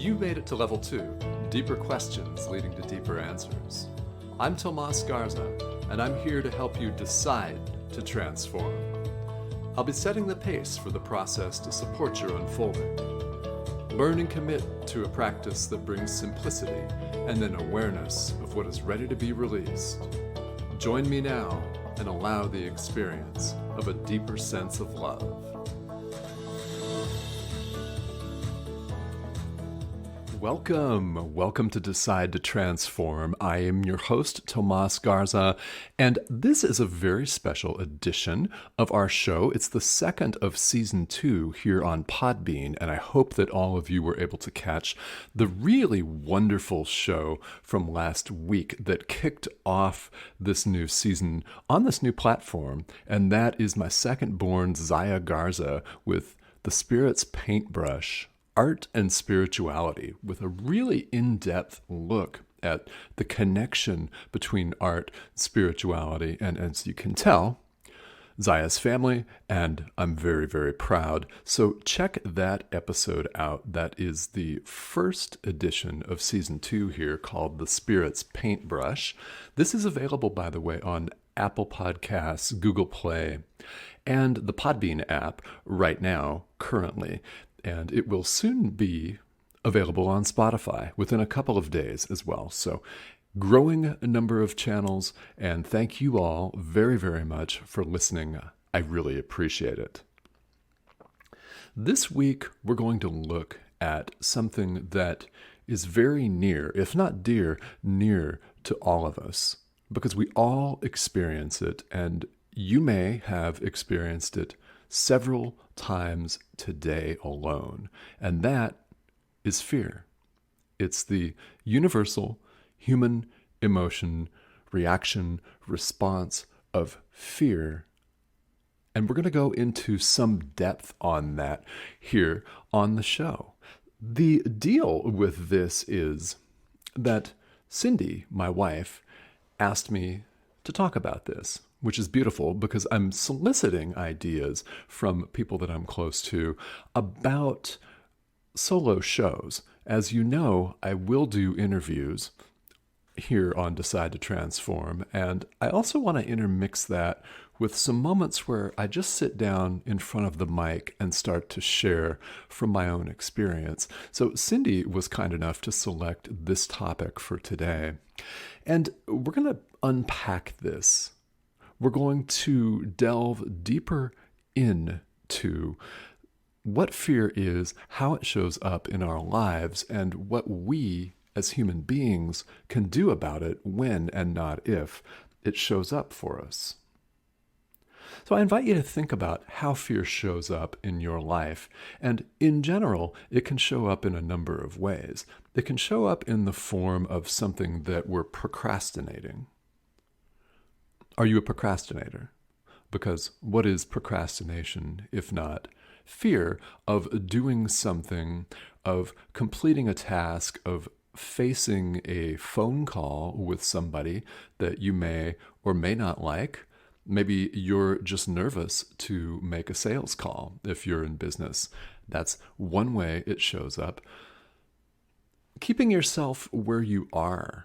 You made it to level 2, deeper questions leading to deeper answers. I'm Tomas Garza, and I'm here to help you decide to transform. I'll be setting the pace for the process to support your unfolding. Learn and commit to a practice that brings simplicity and an awareness of what is ready to be released. Join me now and allow the experience of a deeper sense of love. Welcome to Decide to Transform. I am your host, Tomas Garza, and this is a very special edition of our show. It's the second of season 2 here on Podbean, and I hope that all of you were able to catch the really wonderful show from last week that kicked off this new season on this new platform, and that is my second born, Zaya Garza, with The Spirit's Paintbrush, Art and Spirituality, with a really in-depth look at the connection between art, spirituality, and as you can tell, Zaya's family, and I'm very, very proud. So check that episode out. That is the first edition of season 2 here, called The Spirit's Paintbrush. This is available, by the way, on Apple Podcasts, Google Play, and the Podbean app right now, currently. And it will soon be available on Spotify within a couple of days as well. So growing a number of channels, and thank you all very, very much for listening. I really appreciate it. This week, we're going to look at something that is very near, if not dear, near to all of us, because we all experience it, and you may have experienced it several times today alone, and that is fear. It's the universal human emotion, reaction, response of fear. And we're going to go into some depth on that here on the show. The deal with this is that Cindy, my wife, asked me to talk about this, which is beautiful because I'm soliciting ideas from people that I'm close to about solo shows. As you know, I will do interviews here on Decide to Transform, and I also want to intermix that with some moments where I just sit down in front of the mic and start to share from my own experience. So Cindy was kind enough to select this topic for today, and we're going to unpack this. We're going to delve deeper into what fear is, how it shows up in our lives, and what we as human beings can do about it when and not if it shows up for us. So I invite you to think about how fear shows up in your life. And in general, it can show up in a number of ways. It can show up in the form of something that we're procrastinating. Are you a procrastinator? Because what is procrastination if not fear of doing something, of completing a task, of facing a phone call with somebody that you may or may not like? Maybe you're just nervous to make a sales call if you're in business. That's one way it shows up. Keeping yourself where you are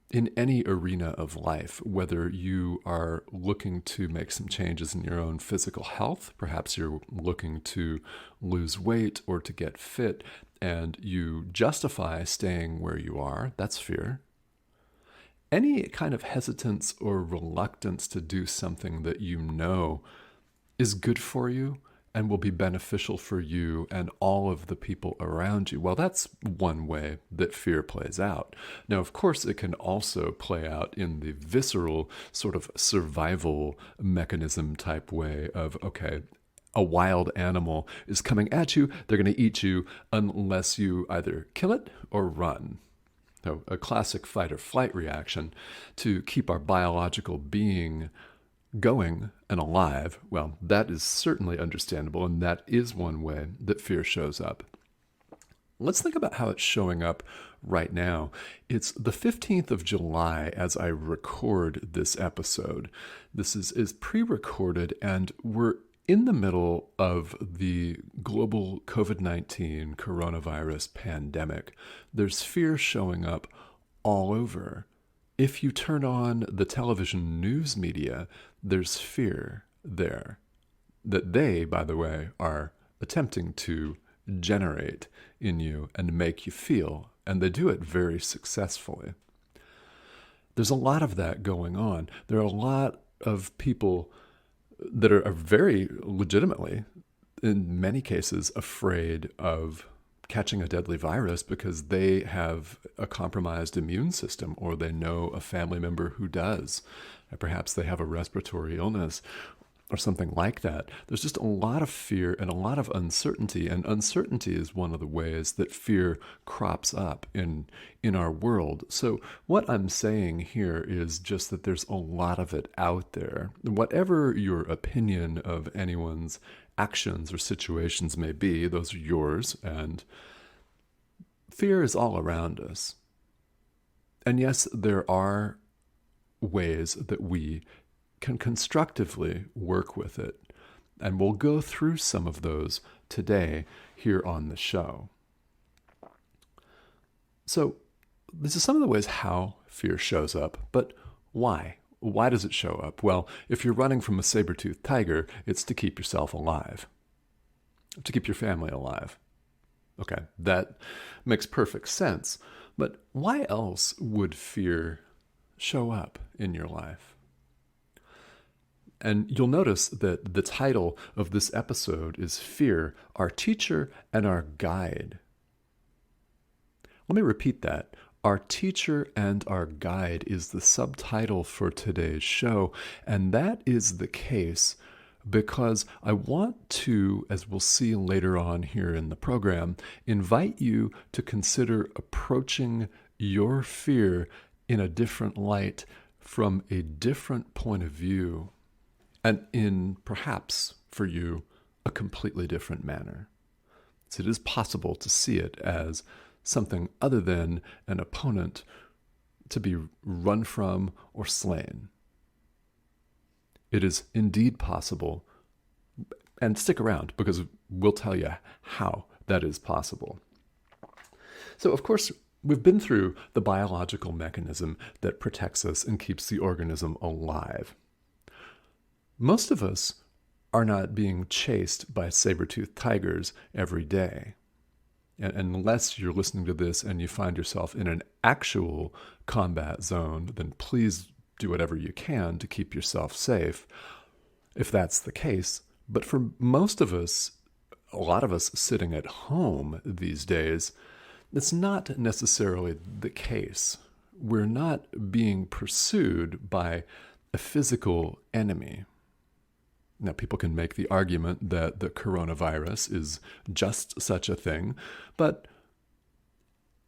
in any arena of life, whether you are looking to make some changes in your own physical health, perhaps you're looking to lose weight or to get fit, and you justify staying where you are, that's fear. Any kind of hesitance or reluctance to do something that you know is good for you and will be beneficial for you and all of the people around you. Well, that's one way that fear plays out. Now, of course, it can also play out in the visceral sort of survival mechanism type way of, okay, a wild animal is coming at you, they're going to eat you unless you either kill it or run. So a classic fight or flight reaction to keep our biological being going and alive. Well, that is certainly understandable, and that is one way that fear shows up. Let's think about how it's showing up right now. It's the 15th of July as I record this episode. This is pre-recorded, and we're in the middle of the global COVID-19 coronavirus pandemic, there's fear showing up all over. If you turn on the television news media, there's fear there that they, by the way, are attempting to generate in you and make you feel, and they do it very successfully. There's a lot of that going on. There are a lot of people that are very legitimately, in many cases, afraid of catching a deadly virus because they have a compromised immune system, or they know a family member who does. Perhaps they have a respiratory illness or something like that. There's just a lot of fear and a lot of uncertainty, and uncertainty is one of the ways that fear crops up in our world. So what I'm saying here is just that there's a lot of it out there. Whatever your opinion of anyone's actions or situations may be, those are yours, and fear is all around us. And yes, there are ways that we can constructively work with it. And we'll go through some of those today here on the show. So this is some of the ways how fear shows up, but why? Why does it show up? Well, if you're running from a saber-toothed tiger, it's to keep yourself alive, to keep your family alive. Okay, that makes perfect sense. But why else would fear show up in your life? And you'll notice that the title of this episode is Fear, Our Teacher and Our Guide. Let me repeat that. Our Teacher and Our Guide is the subtitle for today's show, and that is the case because I want to, as we'll see later on here in the program, invite you to consider approaching your fear in a different light, from a different point of view, and in, perhaps, for you, a completely different manner. So it is possible to see it as something other than an opponent to be run from or slain. It is indeed possible, and stick around because we'll tell you how that is possible. So, of course, we've been through the biological mechanism that protects us and keeps the organism alive. Most of us are not being chased by saber-toothed tigers every day. And unless you're listening to this and you find yourself in an actual combat zone, then please do whatever you can to keep yourself safe, if that's the case. But for most of us, a lot of us sitting at home these days, it's not necessarily the case. We're not being pursued by a physical enemy. Now, people can make the argument that the coronavirus is just such a thing, but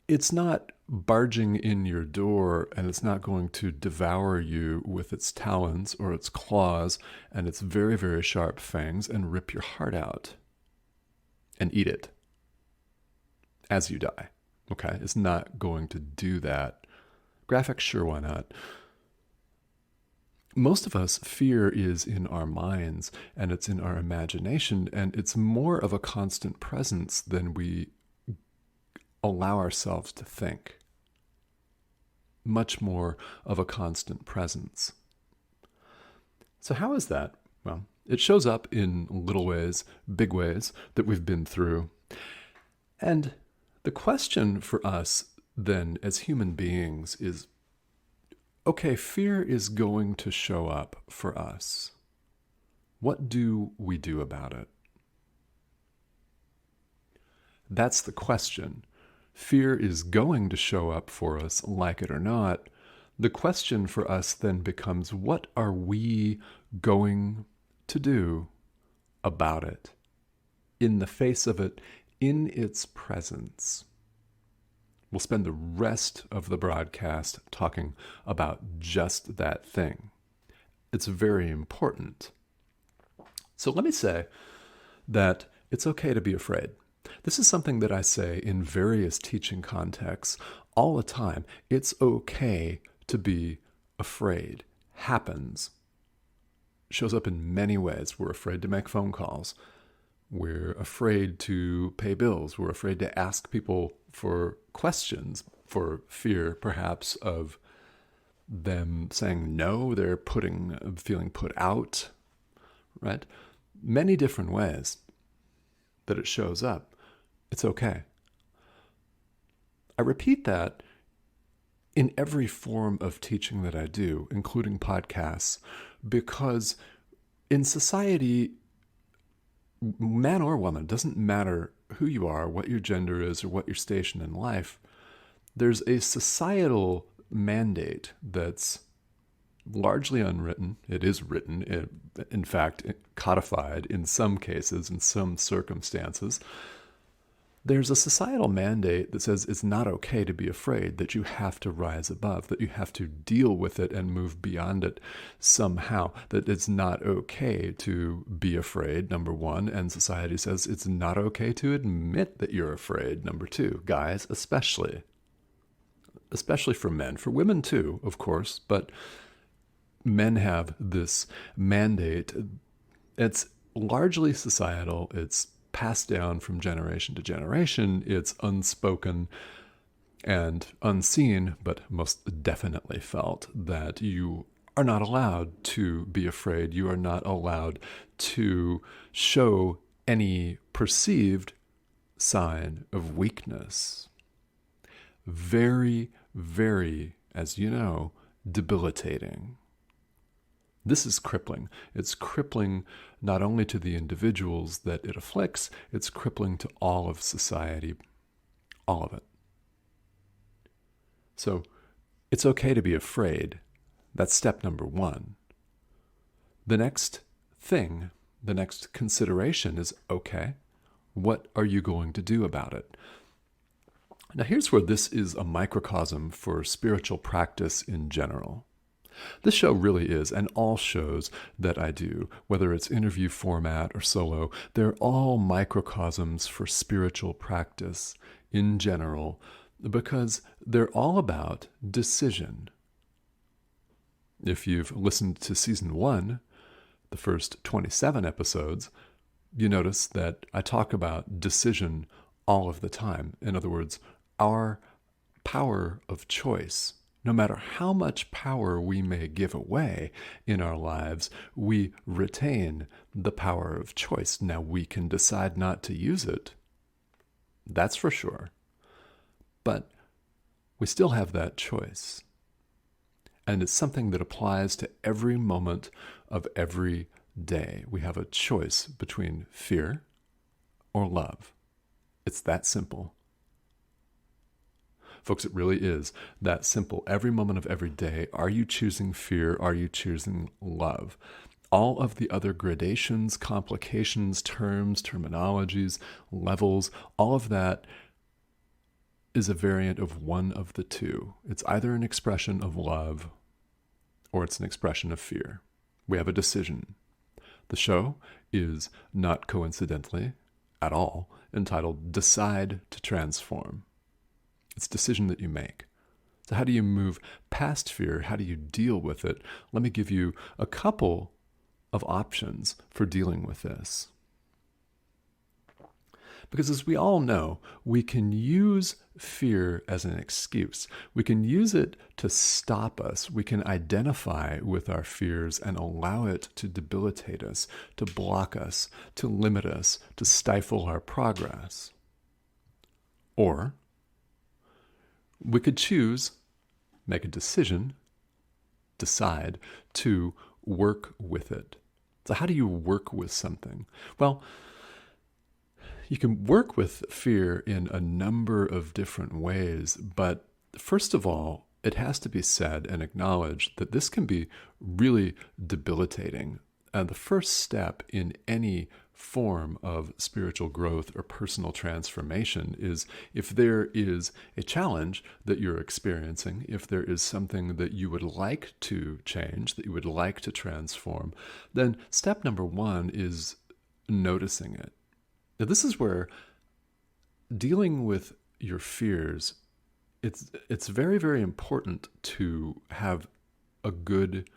it's not barging in your door, and it's not going to devour you with its talons or its claws and its very, very sharp fangs and rip your heart out and eat it as you die. Okay? It's not going to do that. Graphics, sure, why not? Most of us, fear is in our minds and it's in our imagination, and it's more of a constant presence than we allow ourselves to think. Much more of a constant presence. So how is that? Well, it shows up in little ways, big ways that we've been through. And the question for us then as human beings is, okay, fear is going to show up for us. What do we do about it? That's the question. Fear is going to show up for us, like it or not. The question for us then becomes, what are we going to do about it? In the face of it, in its presence. We'll spend the rest of the broadcast talking about just that thing. It's very important. So let me say that it's okay to be afraid. This is something that I say in various teaching contexts all the time. It's okay to be afraid. Happens. shows up in many ways. We're afraid to make phone calls. We're afraid to pay bills. We're afraid to ask people for questions for fear, perhaps, of them saying no, they're feeling put out, right? Many different ways that it shows up. It's okay. I repeat that in every form of teaching that I do, including podcasts, because in society, man or woman, doesn't matter who you are, what your gender is, or what your station in life, there's a societal mandate that's largely unwritten. It is written, in fact, codified in some cases, in some circumstances. There's a societal mandate that says it's not okay to be afraid, that you have to rise above, that you have to deal with it and move beyond it somehow, that it's not okay to be afraid, number one, and society says it's not okay to admit that you're afraid, number two, guys especially for men, for women too, of course, but men have this mandate. It's largely societal. It's passed down from generation to generation. It's unspoken and unseen, but most definitely felt, that you are not allowed to be afraid. You are not allowed to show any perceived sign of weakness. Very, very, as you know, debilitating. This is crippling. It's crippling not only to the individuals that it afflicts, it's crippling to all of society, all of it. So it's okay to be afraid. That's step number one. The next thing, the next consideration is, okay, what are you going to do about it? Now here's where this is a microcosm for spiritual practice in general. This show really is, and all shows that I do, whether it's interview format or solo, they're all microcosms for spiritual practice in general, because they're all about decision. If you've listened to season 1, the first 27 episodes, you notice that I talk about decision all of the time. In other words, our power of choice. No matter how much power we may give away in our lives, we retain the power of choice. Now, we can decide not to use it. That's for sure. But we still have that choice. And it's something that applies to every moment of every day. We have a choice between fear or love. It's that simple. Folks, it really is that simple. Every moment of every day, are you choosing fear? Are you choosing love? All of the other gradations, complications, terms, terminologies, levels, all of that is a variant of one of the two. It's either an expression of love or it's an expression of fear. We have a decision. The show is not coincidentally at all entitled Decide to Transform. It's a decision that you make. So how do you move past fear? How do you deal with it? Let me give you a couple of options for dealing with this. Because as we all know, we can use fear as an excuse. We can use it to stop us. We can identify with our fears and allow it to debilitate us, to block us, to limit us, to stifle our progress. Or we could choose, make a decision, decide to work with it. So how do you work with something? Well, you can work with fear in a number of different ways, but first of all, it has to be said and acknowledged that this can be really debilitating. And the first step in any form of spiritual growth or personal transformation is, if there is a challenge that you're experiencing, if there is something that you would like to change, that you would like to transform, then step number one is noticing it. Now, this is where dealing with your fears, it's very, very important to have a good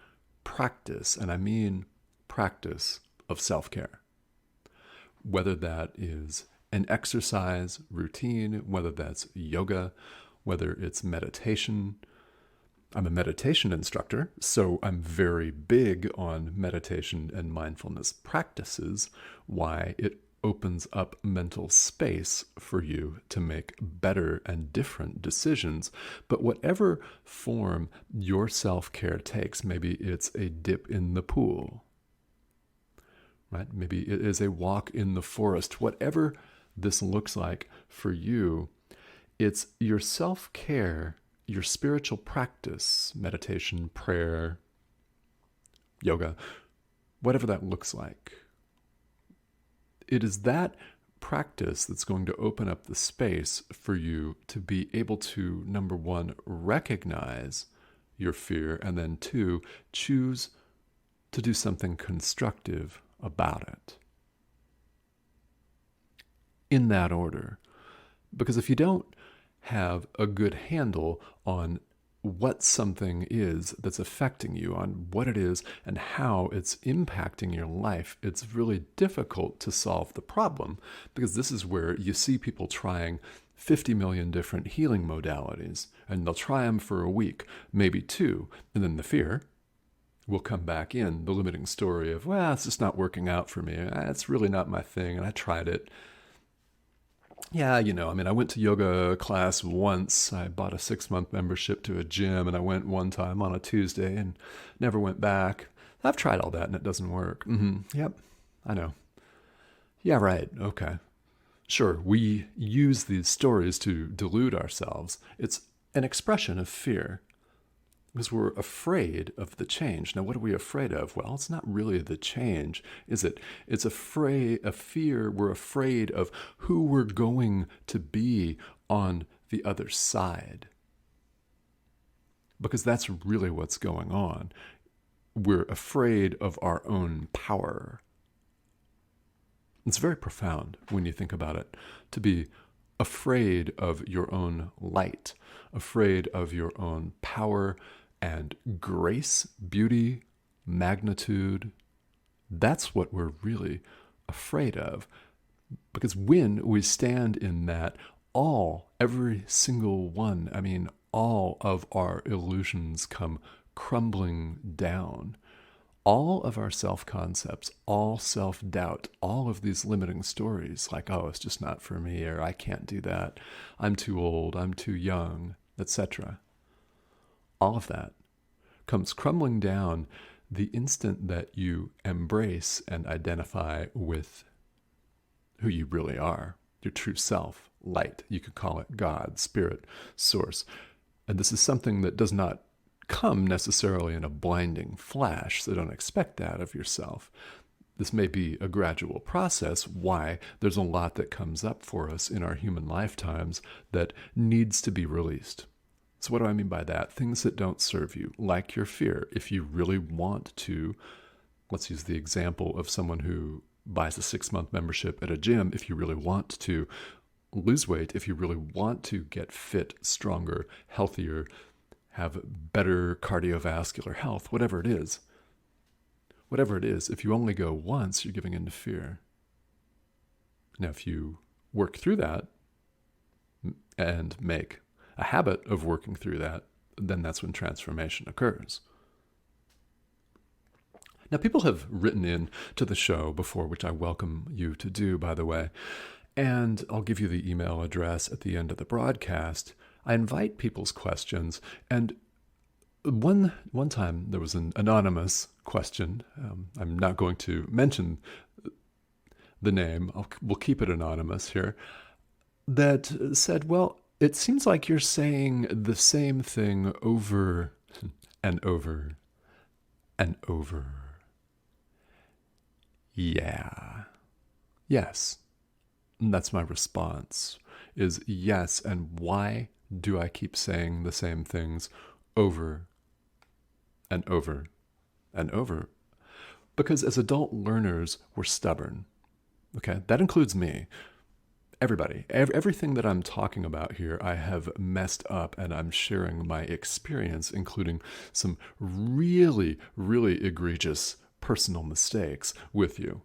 practice, and I mean practice of self-care. Whether that is an exercise routine, whether that's yoga, whether it's meditation. I'm a meditation instructor, so I'm very big on meditation and mindfulness practices, why it opens up mental space for you to make better and different decisions. But whatever form your self-care takes, maybe it's a dip in the pool, right? Maybe it is a walk in the forest. Whatever this looks like for you, it's your self-care, your spiritual practice, meditation, prayer, yoga, whatever that looks like. It is that practice that's going to open up the space for you to be able to, number one, recognize your fear, and then two, choose to do something constructive about it. In that order. Because if you don't have a good handle on what something is that's affecting you, on what it is and how it's impacting your life, it's really difficult to solve the problem, because this is where you see people trying 50 million different healing modalities, and they'll try them for a week, maybe two, and then the fear will come back in, the limiting story of, well, it's just not working out for me. It's really not my thing, and I tried it. Yeah, I went to yoga class once. I bought a 6-month membership to a gym, and I went one time on a Tuesday and never went back. I've tried all that and it doesn't work. Yep, I know. Yeah, right. Okay. Sure, we use these stories to delude ourselves. It's an expression of fear, because we're afraid of the change. Now, what are we afraid of? Well, it's not really the change, is it? It's a fear. We're afraid of who we're going to be on the other side. Because that's really what's going on. We're afraid of our own power. It's very profound when you think about it, to be afraid of your own light, afraid of your own power and grace, beauty, magnitude. That's what we're really afraid of. Because when we stand in that, every single one, all of our illusions come crumbling down. All of our self-concepts, all self-doubt, all of these limiting stories, like, oh, it's just not for me, or I can't do that, I'm too old, I'm too young, etc. All of that comes crumbling down the instant that you embrace and identify with who you really are, your true self, light. You could call it God, spirit, source. And this is something that does not come necessarily in a blinding flash, so don't expect that of yourself. This may be a gradual process. Why? There's a lot that comes up for us in our human lifetimes that needs to be released. So what do I mean by that? Things that don't serve you, like your fear. If you really want to, let's use the example of someone who buys a 6-month membership at a gym. If you really want to lose weight, if you really want to get fit, stronger, healthier, have better cardiovascular health, whatever it is, if you only go once, you're giving in to fear. Now, if you work through that and make a habit of working through that, then that's when transformation occurs. Now, people have written in to the show before, which I welcome you to do, by the way, and I'll give you the email address at the end of the broadcast. I invite people's questions, and one time there was an anonymous question. I'm not going to mention the name. We'll keep it anonymous here. That said, well, it seems like you're saying the same thing over and over and over. Yeah. Yes. And that's my response, is yes. And why do I keep saying the same things over and over and over? Because as adult learners, we're stubborn. Okay? That includes me. Everybody. Everything that I'm talking about here, I have messed up, and I'm sharing my experience, including some really, really egregious personal mistakes with you.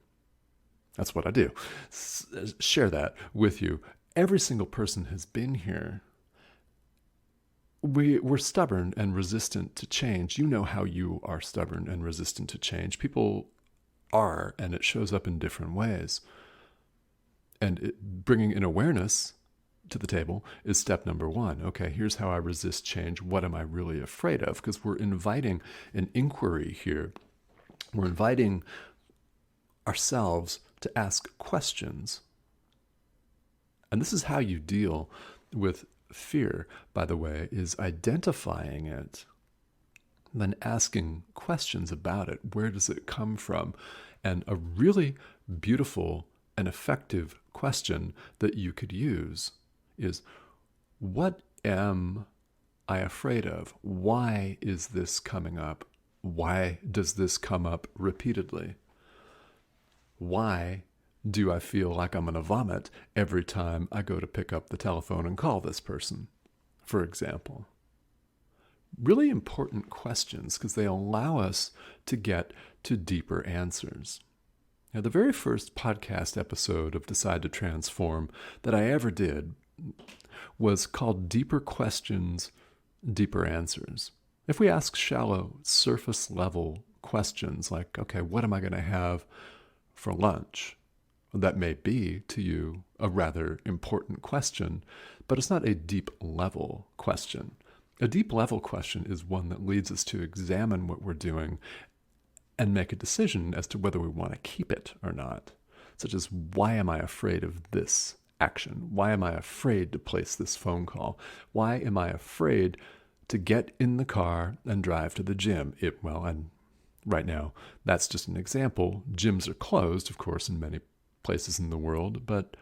That's what I do. Share that with you. Every single person has been here. We're stubborn and resistant to change. You know how you are stubborn and resistant to change. People are, and it shows up in different ways. And bringing an awareness to the table is step number one. Okay, here's how I resist change. What am I really afraid of? Because we're inviting an inquiry here. We're inviting ourselves to ask questions. And this is how you deal with fear, by the way, is identifying it, then asking questions about it. Where does it come from? And a really beautiful and effective question that you could use is, what am I afraid of? Why is this coming up? Why does this come up repeatedly? Why do I feel like I'm going to vomit every time I go to pick up the telephone and call this person, for example? Really important questions because they allow us to get to deeper answers. Now, the very first podcast episode of Decide to Transform that I ever did was called Deeper Questions, Deeper Answers. If we ask shallow, surface level questions like, okay, what am I going to have for lunch? That may be to you a rather important question, but it's not a deep level question. A deep level question is one that leads us to examine what we're doing and make a decision as to whether we want to keep it or not. Such as, why am I afraid of this action? Why am I afraid to place this phone call? Why am I afraid to get in the car and drive to the gym? And right now, that's just an example. Gyms are closed, of course, in many places in the world, but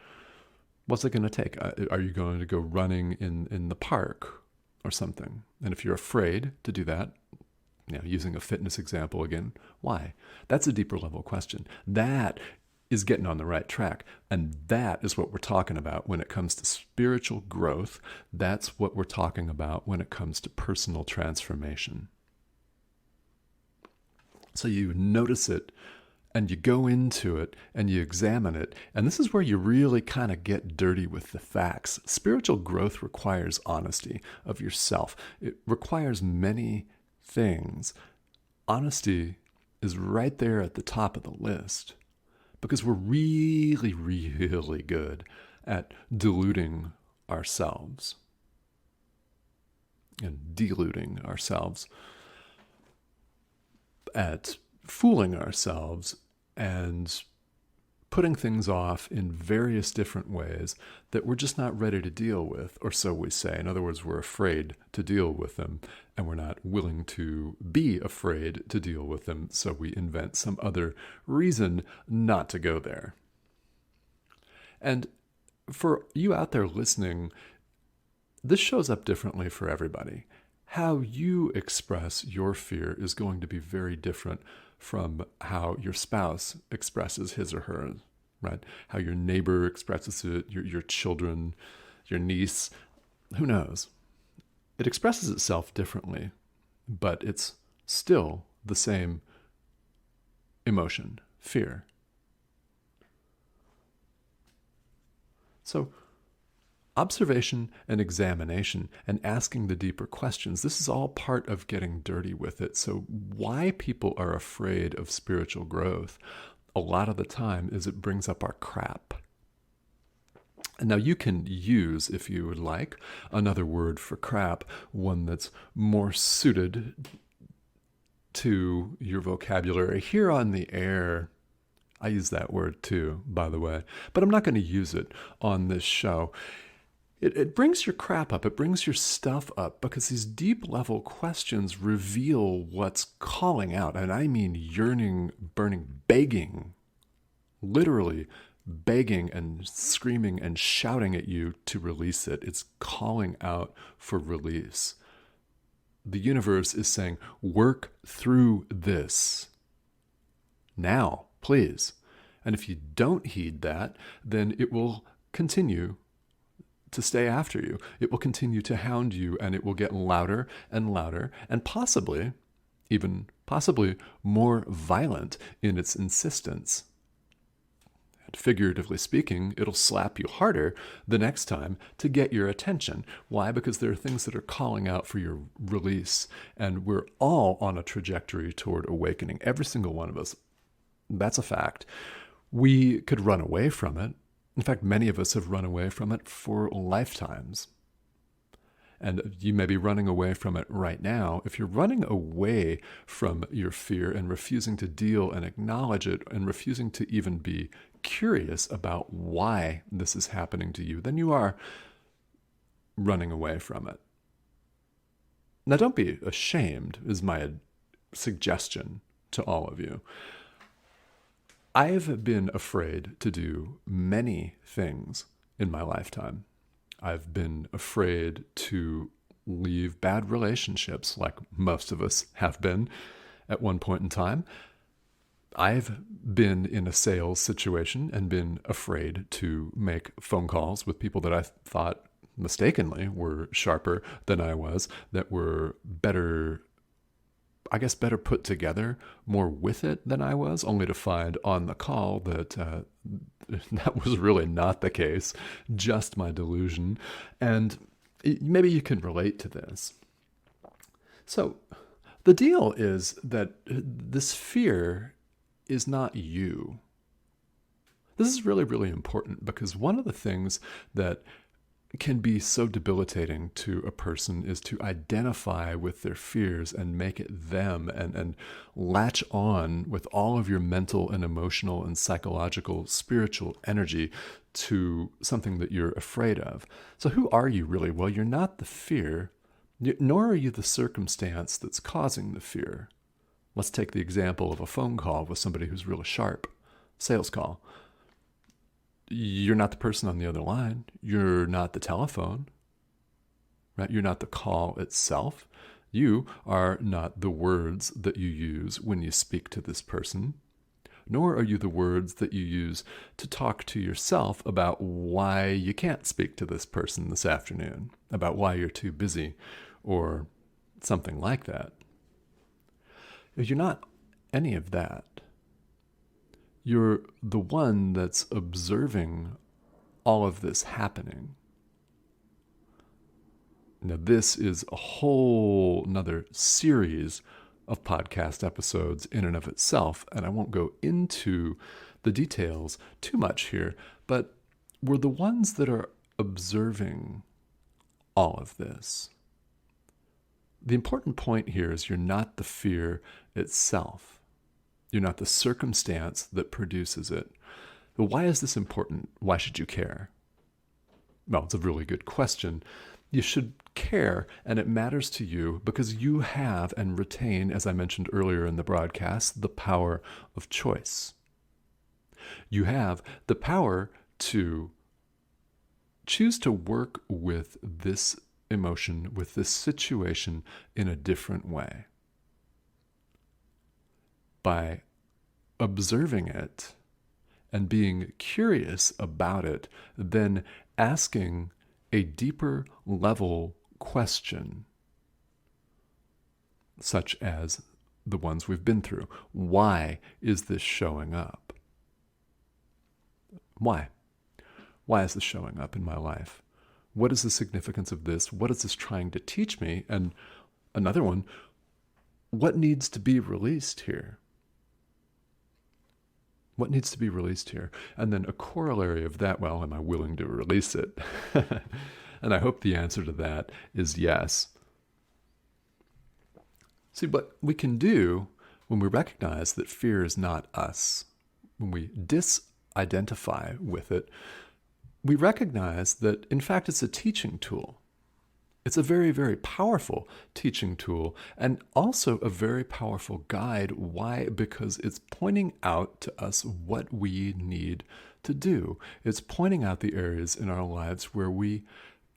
what's it going to take? Are you going to go running in the park or something? And if you're afraid to do that, using a fitness example again, why? That's a deeper level question. That is getting on the right track. And that is what we're talking about when it comes to spiritual growth. That's what we're talking about when it comes to personal transformation. So you notice it and you go into it and you examine it. And this is where you really kind of get dirty with the facts. Spiritual growth requires honesty of yourself. It requires many things. Honesty is right there at the top of the list because we're really, really good at deluding ourselves and deluding ourselves, at fooling ourselves and putting things off in various different ways that we're just not ready to deal with, or so we say. In other words, we're afraid to deal with them, and we're not willing to be afraid to deal with them, so we invent some other reason not to go there. And for you out there listening, this shows up differently for everybody. How you express your fear is going to be very different from how your spouse expresses his or hers, right? How your neighbor expresses it, your children, your niece, who knows? It expresses itself differently, but it's still the same emotion, fear. So, observation and examination and asking the deeper questions, this is all part of getting dirty with it. So why people are afraid of spiritual growth a lot of the time is it brings up our crap. And now you can use, if you would like, another word for crap, one that's more suited to your vocabulary. Here on the air, I use that word too, by the way, but I'm not going to use it on this show. It brings your crap up. It brings your stuff up because these deep level questions reveal what's calling out. And I mean yearning, burning, begging, literally begging and screaming and shouting at you to release it. It's calling out for release. The universe is saying, work through this now, please. And if you don't heed that, then it will continue to stay after you. It will continue to hound you, and it will get louder and louder, and possibly even possibly more violent in its insistence. And figuratively speaking, it'll slap you harder the next time to get your attention. Why? Because there are things that are calling out for your release, and we're all on a trajectory toward awakening. Every single one of us. That's a fact. We could run away from it. In fact, many of us have run away from it for lifetimes. And you may be running away from it right now. If you're running away from your fear and refusing to deal and acknowledge it and refusing to even be curious about why this is happening to you, then you are running away from it. Now, don't be ashamed, is my suggestion to all of you. I've been afraid to do many things in my lifetime. I've been afraid to leave bad relationships, like most of us have been at one point in time. I've been in a sales situation and been afraid to make phone calls with people that I thought mistakenly were sharper than I was, that were better put together, more with it than I was, only to find on the call that that was really not the case, just my delusion. And maybe you can relate to this. So the deal is that this fear is not you. This is really, really important, because one of the things that can be so debilitating to a person is to identify with their fears and make it them, and latch on with all of your mental and emotional and psychological, spiritual energy to something that you're afraid of. So who are you really? Well, you're not the fear, nor are you the circumstance that's causing the fear. Let's take the example of a phone call with somebody who's really sharp, sales call. You're not the person on the other line. You're not the telephone, right? You're not the call itself. You are not the words that you use when you speak to this person, nor are you the words that you use to talk to yourself about why you can't speak to this person this afternoon, about why you're too busy, or something like that. You're not any of that. You're the one that's observing all of this happening. Now, this is a whole nother series of podcast episodes in and of itself, and I won't go into the details too much here, but we're the ones that are observing all of this. The important point here is you're not the fear itself. You're not the circumstance that produces it. But why is this important? Why should you care? Well, it's a really good question. You should care, and it matters to you because you have and retain, as I mentioned earlier in the broadcast, the power of choice. You have the power to choose to work with this emotion, with this situation in a different way. By observing it and being curious about it, then asking a deeper level question, such as the ones we've been through. Why is this showing up? Why? Why is this showing up in my life? What is the significance of this? What is this trying to teach me? And another one, what needs to be released here? What needs to be released here? And then a corollary of that, well, am I willing to release it? And I hope the answer to that is yes. See, what we can do when we recognize that fear is not us, when we disidentify with it, we recognize that, in fact, it's a teaching tool. It's a very, very powerful teaching tool, and also a very powerful guide. Why? Because it's pointing out to us what we need to do. It's pointing out the areas in our lives where we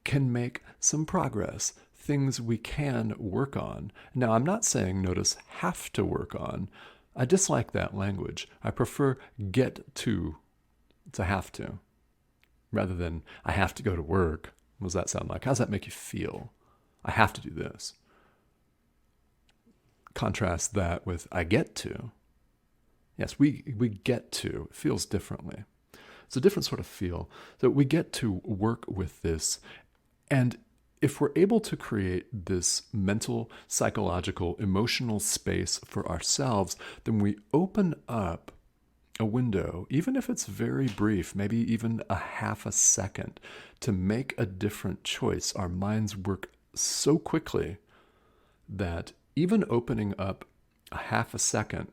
can make some progress, things we can work on. Now, I'm not saying, notice, have to work on. I dislike that language. I prefer get to have to, rather than I have to go to work. What does that sound like? How does that make you feel? I have to do this. Contrast that with I get to. Yes, we get to. It feels differently. It's a different sort of feel. So we get to work with this. And if we're able to create this mental, psychological, emotional space for ourselves, then we open up a window, even if it's very brief, maybe even a half a second, to make a different choice. Our minds work so quickly that even opening up a half a second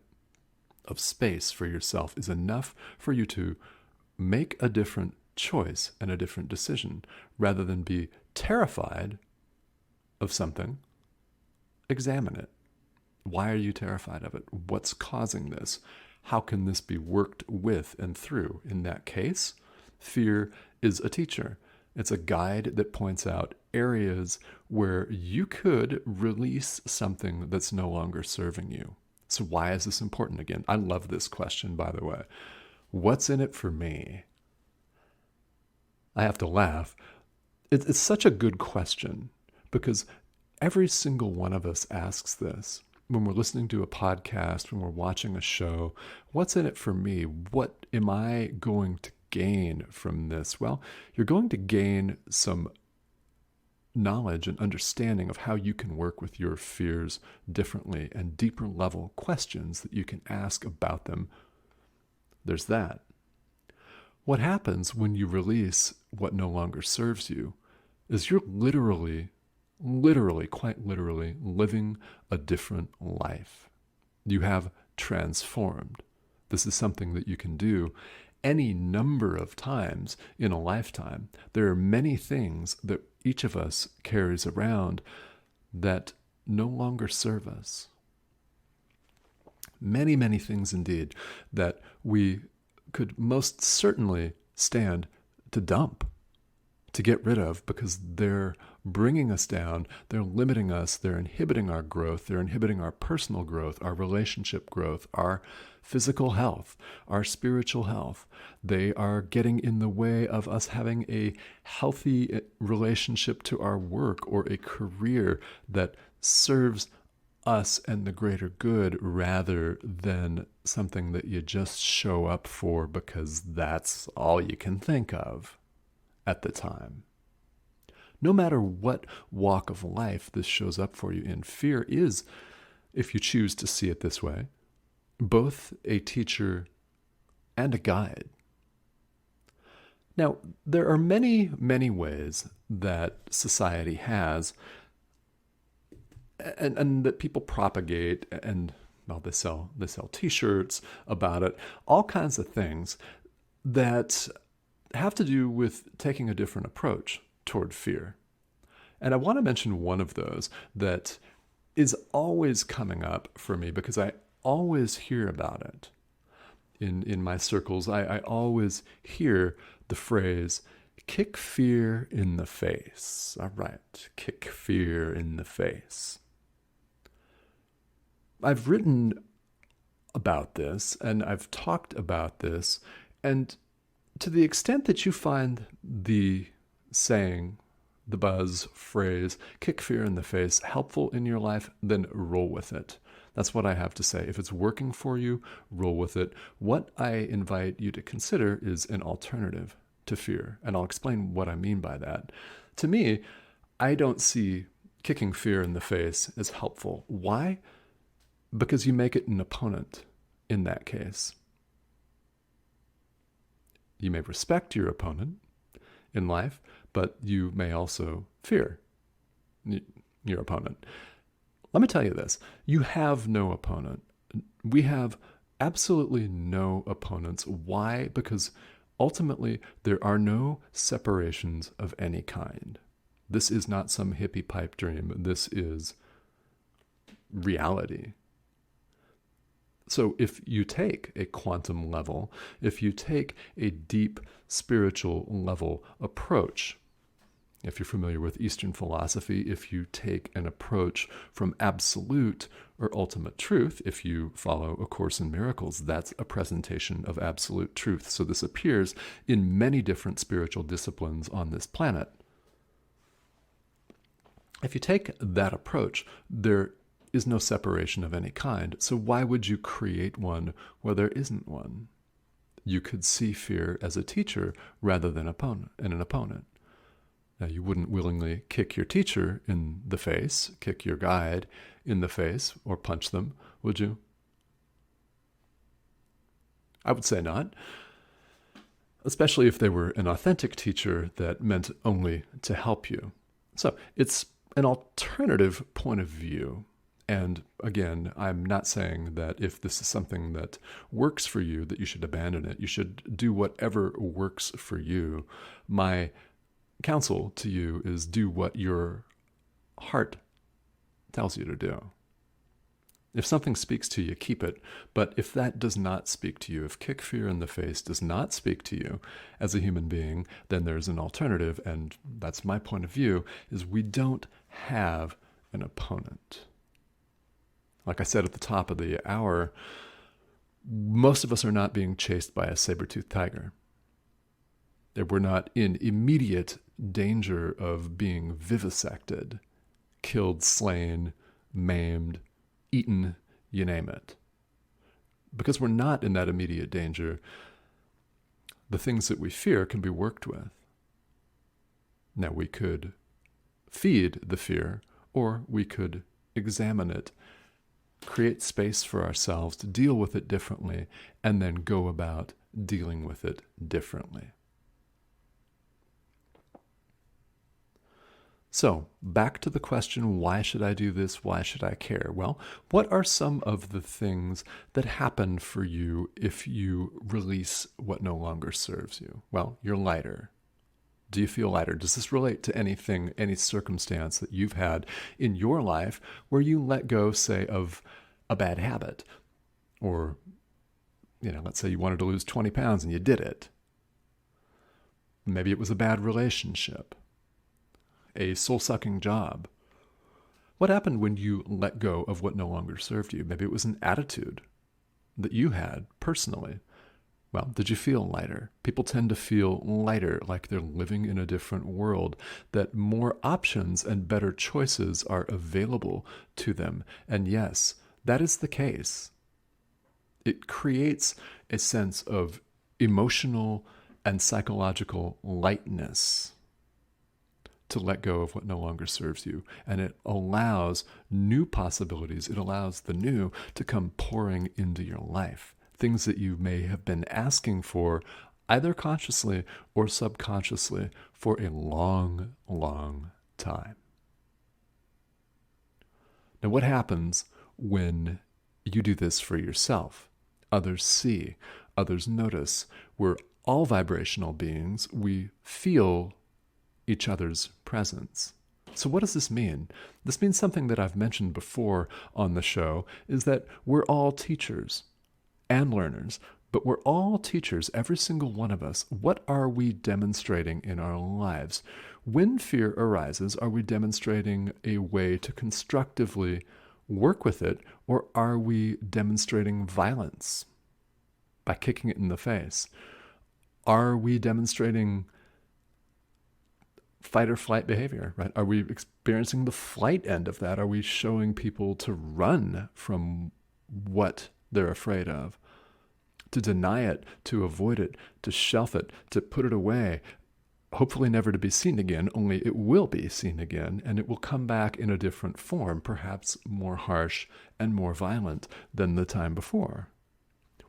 of space for yourself is enough for you to make a different choice and a different decision. Rather than be terrified of something, examine it. Why are you terrified of it? What's causing this? How can this be worked with and through? In that case, fear is a teacher. It's a guide that points out areas where you could release something that's no longer serving you. So why is this important again? I love this question, by the way. What's in it for me? I have to laugh. It's such a good question because every single one of us asks this when we're listening to a podcast, when we're watching a show. What's in it for me? What am I going to gain from this? Well, you're going to gain some knowledge and understanding of how you can work with your fears differently and deeper level questions that you can ask about them. There's that. What happens when you release what no longer serves you is you're literally, quite literally living a different life. You have transformed. This is something that you can do any number of times in a lifetime. There are many things that each of us carries around that no longer serve us. Many, many things indeed that we could most certainly stand to dump, to get rid of, because they're bringing us down, they're limiting us, they're inhibiting our growth, they're inhibiting our personal growth, our relationship growth, our physical health, our spiritual health. They are getting in the way of us having a healthy relationship to our work or a career that serves us and the greater good rather than something that you just show up for because that's all you can think of at the time. No matter what walk of life this shows up for you in, fear is, if you choose to see it this way, both a teacher and a guide. Now, there are many, many ways that society has and that people propagate, and well, they sell t-shirts about it, all kinds of things that have to do with taking a different approach toward fear. And I want to mention one of those that is always coming up for me because I always hear about it. In my circles, I always hear the phrase, kick fear in the face. All right, kick fear in the face. I've written about this and I've talked about this, and to the extent that you find the saying, the buzz phrase, kick fear in the face, helpful in your life, then roll with it. That's what I have to say. If it's working for you, roll with it. What I invite you to consider is an alternative to fear, and I'll explain what I mean by that. To me, I don't see kicking fear in the face as helpful. Why? Because you make it an opponent in that case. You may respect your opponent in life, but you may also fear your opponent. Let me tell you this. You have no opponent. We have absolutely no opponents. Why? Because ultimately, there are no separations of any kind. This is not some hippie pipe dream. This is reality. So if you take a quantum level, if you take a deep spiritual level approach, if you're familiar with Eastern philosophy, if you take an approach from absolute or ultimate truth, if you follow A Course in Miracles, that's a presentation of absolute truth. So this appears in many different spiritual disciplines on this planet. If you take that approach, there is no separation of any kind. So why would you create one where there isn't one? You could see fear as a teacher rather than an opponent. Now, you wouldn't willingly kick your teacher in the face, kick your guide in the face, or punch them, would you? I would say not, especially if they were an authentic teacher that meant only to help you. So it's an alternative point of view. And again, I'm not saying that if this is something that works for you, that you should abandon it. You should do whatever works for you. My counsel to you is do what your heart tells you to do. If something speaks to you, keep it. But if that does not speak to you, if kick fear in the face does not speak to you as a human being, then there's an alternative. And that's my point of view, is we don't have an opponent. Like I said at the top of the hour, most of us are not being chased by a saber-toothed tiger. We're not in immediate danger of being vivisected, killed, slain, maimed, eaten, you name it. Because we're not in that immediate danger, the things that we fear can be worked with. Now, we could feed the fear, or we could examine it, create space for ourselves to deal with it differently, and then go about dealing with it differently. So, back to the question, why should I do this? Why should I care? Well, what are some of the things that happen for you if you release what no longer serves you? Well, you're lighter. Do you feel lighter? Does this relate to anything, any circumstance that you've had in your life where you let go, say, of a bad habit? Or, let's say you wanted to lose 20 pounds and you did it. Maybe it was a bad relationship, a soul-sucking job. What happened when you let go of what no longer served you? Maybe it was an attitude that you had personally. Well, did you feel lighter? People tend to feel lighter, like they're living in a different world, that more options and better choices are available to them. And yes, that is the case. It creates a sense of emotional and psychological lightness to let go of what no longer serves you. And it allows new possibilities. It allows the new to come pouring into your life. Things that you may have been asking for, either consciously or subconsciously, for a long, long time. Now, what happens when you do this for yourself? Others see, others notice. We're all vibrational beings. We feel each other's presence. So what does this mean? This means something that I've mentioned before on the show, is that we're all teachers and learners, but we're all teachers, every single one of us. What are we demonstrating in our lives? When fear arises, are we demonstrating a way to constructively work with it, or are we demonstrating violence by kicking it in the face? Are we demonstrating fight or flight behavior, right? Are we experiencing the flight end of that? Are we showing people to run from what they're afraid of, to deny it, to avoid it, to shelf it, to put it away, hopefully never to be seen again, only it will be seen again, and it will come back in a different form, perhaps more harsh and more violent than the time before?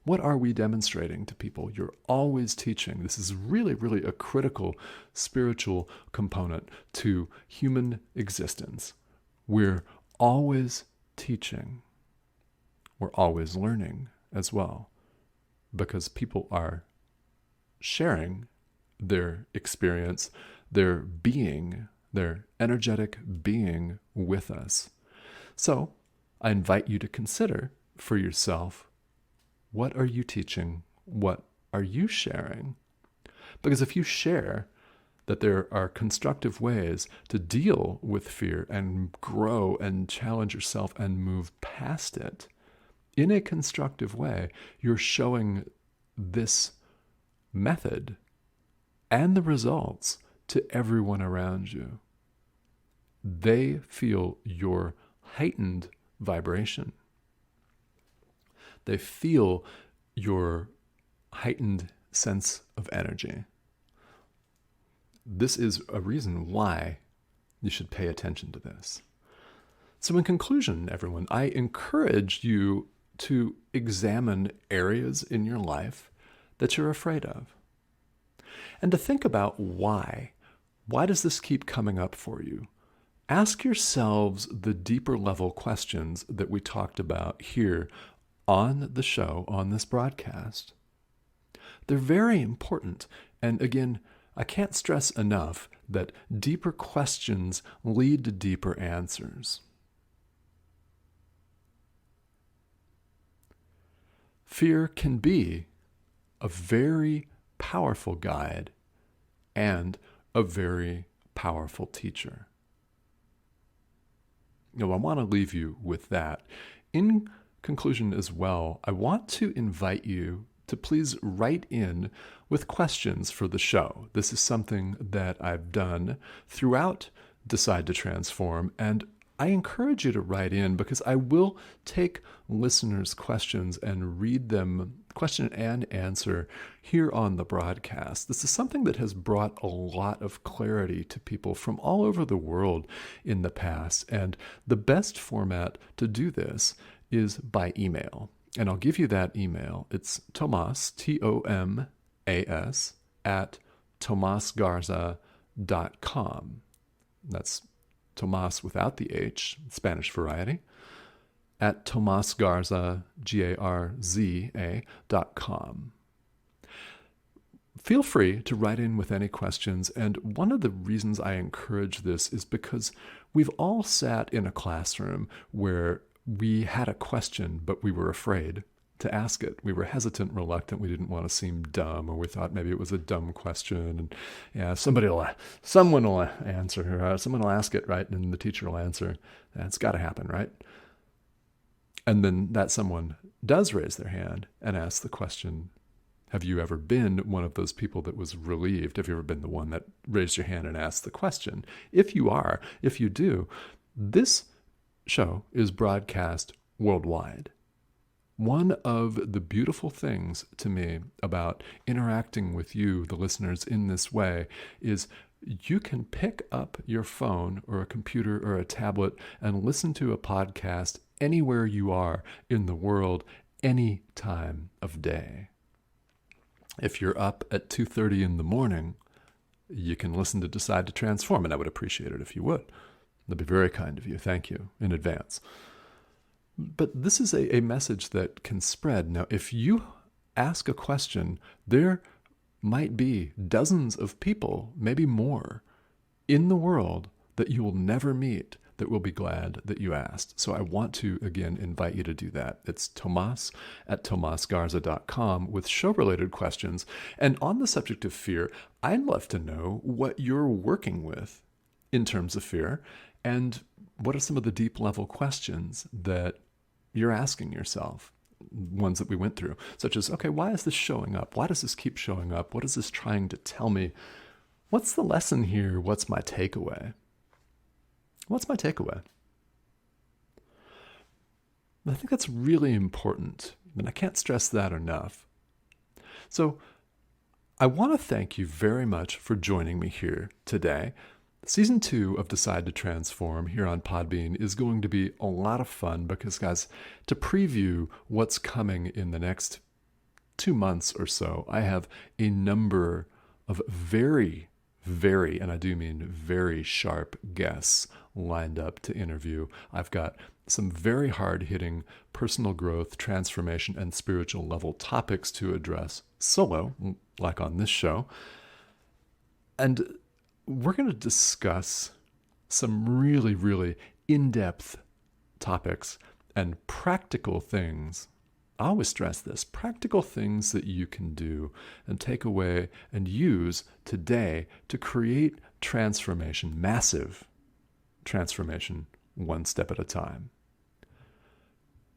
What are we demonstrating to people? You're always teaching. This is really, really a critical spiritual component to human existence. We're always teaching. We're always learning as well, because people are sharing their experience, their being, their energetic being with us. So I invite you to consider for yourself, what are you teaching? What are you sharing? Because if you share that there are constructive ways to deal with fear and grow and challenge yourself and move past it in a constructive way, you're showing this method and the results to everyone around you. They feel your heightened vibration. They feel your heightened sense of energy. This is a reason why you should pay attention to this. So in conclusion, everyone, I encourage you to examine areas in your life that you're afraid of, and to think about why. Why does this keep coming up for you? Ask yourselves the deeper level questions that we talked about here on the show, on this broadcast. They're very important. And again, I can't stress enough that deeper questions lead to deeper answers. Fear can be a very powerful guide and a very powerful teacher. I want to leave you with that. In conclusion as well, I want to invite you to please write in with questions for the show. This is something that I've done throughout Decide to Transform, and I encourage you to write in because I will take listeners' questions and read them, question and answer, here on the broadcast. This is something that has brought a lot of clarity to people from all over the world in the past, and the best format to do this is by email. And I'll give you that email. It's Tomas, Tomas, at tomasgarza.com. That's Tomas without the H, Spanish variety, at tomasgarza, Garza.com. Feel free to write in with any questions, and one of the reasons I encourage this is because we've all sat in a classroom where we had a question, but we were afraid to ask it. We were hesitant, reluctant. We didn't want to seem dumb, or we thought maybe it was a dumb question. And someone will answer, someone will ask it, right? And the teacher will answer. That's got to happen, right? And then that someone does raise their hand and ask the question, have you ever been one of those people that was relieved? Have you ever been the one that raised your hand and asked the question? If you do, this show is broadcast worldwide. One of the beautiful things to me about interacting with you, the listeners, in this way is you can pick up your phone or a computer or a tablet and listen to a podcast anywhere you are in the world, any time of day. If you're up at 2:30 in the morning, you can listen to Decide to Transform, and I would appreciate it if you would. That'd be very kind of you. Thank you in advance. But this is a message that can spread. Now, if you ask a question, there might be dozens of people, maybe more, in the world that you will never meet that will be glad that you asked. So I want to, again, invite you to do that. It's Tomas at tomasgarza.com with show-related questions. And on the subject of fear, I'd love to know what you're working with in terms of fear, and what are some of the deep level questions that you're asking yourself, ones that we went through, such as, okay, why is this showing up? Why does this keep showing up? What is this trying to tell me? What's the lesson here? What's my takeaway? What's my takeaway? I think that's really important, and I can't stress that enough. So I want to thank you very much for joining me here today. Season 2 of Decide to Transform here on Podbean is going to be a lot of fun because, guys, to preview what's coming in the next 2 months or so, I have a number of very, and I do mean very sharp guests lined up to interview. I've got some very hard-hitting personal growth, transformation, and spiritual level topics to address solo, like on this show. And we're going to discuss some really, really in-depth topics and practical things. I always stress this, practical things that you can do and take away and use today to create transformation, massive transformation, one step at a time.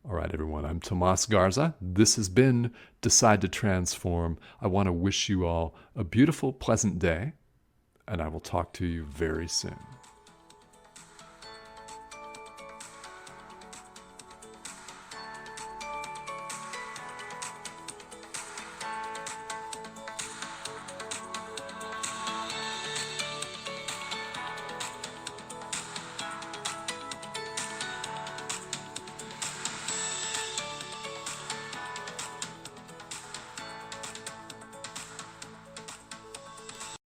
All right, everyone, I'm Tomas Garza. This has been Decide to Transform. I want to wish you all a beautiful, pleasant day, and I will talk to you very soon.